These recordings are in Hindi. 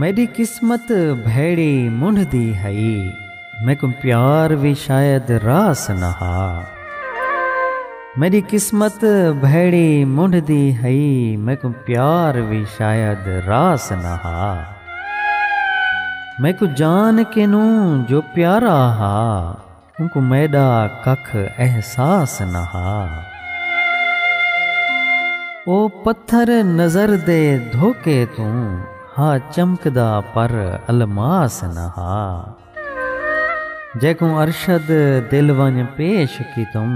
मेरी किस्मत भैड़ी मुंढदी हई, मैं को प्यार भी शायद रास नहा। मेरी किस्मत भैड़ी मुंढदी हई, मैं को प्यार भी शायद रास नहा। मैं को जान के नू जो प्यारा हा, उनको मैडा कख एहसास नहा। ओ पत्थर नजर दे धोके तू, हा चमकदा पर अलमास नहा। जैको अरशद दिल वन पेश की तुम,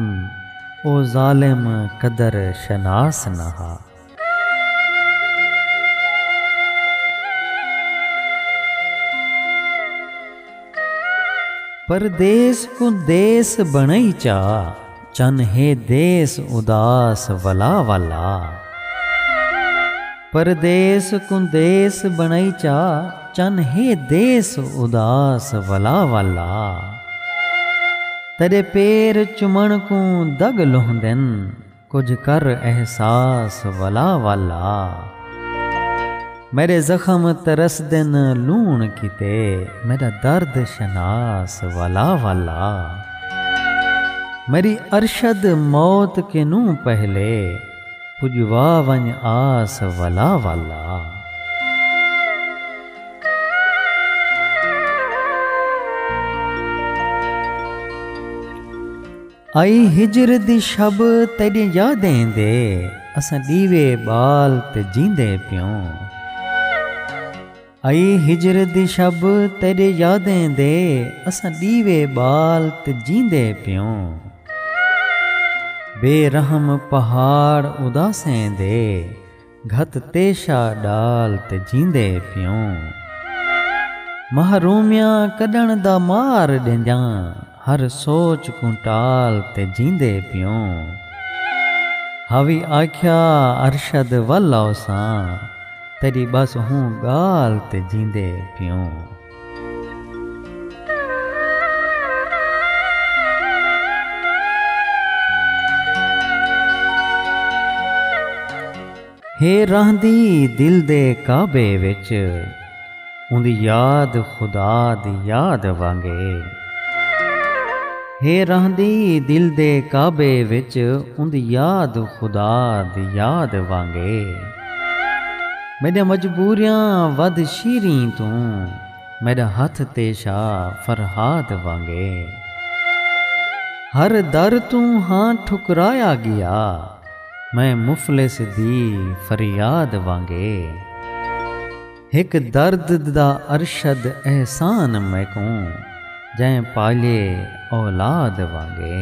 ओ जालिम कदर शनास नहा। परदेस को देश बनई चा, चन हे देश उदास वला वाला। परदेस को देश बनई चा, चन हे देश उदास वला वाला। तेरे पैर चुमण को दग लोहंदन, कुछ कर एहसास वला वाला। मेरे जख्म तरस दिन लूण किते, मेरा दर्द शनास वला वाला। मेरी अरशद मौत के नू पहले, पुजवा वन आस वला वाला। आई हिजर दी शब तेरी यादें दे, असां दीवे बाल ते जींदे पियों। आई हिजर दी शब तेरे यादें दे, असां दीवे बाल ते जींदे पियों। बेरहम पहाड़ उदासें दे, घत तेशा डाल ते जींदे पियों। महरूमियां कढण दा मार ॾिंजां, हर सोच को टाल ते जींदे पियों। हवी आख्या अरशद वल्लौ सां, तेरी बस हूँ गाल ते जींदे पियों। हे रहंदी दिल दे काबे विच, उंदी याद खुदा दी याद वांगे। हे रहंदी दिल दे काबे विच, उंदी याद खुदा दी याद वांगे। मेरे मजबूरियां वध शीरी तू, मेरा हथ तेशा फरहाद वांगे। हर दर तू हाँ ठुकराया गया, मैं मुफलिस दी फरियाद वांगे। हिक दर्द दा अरशद एहसान मैं को, जै पाले औलाद वांगे।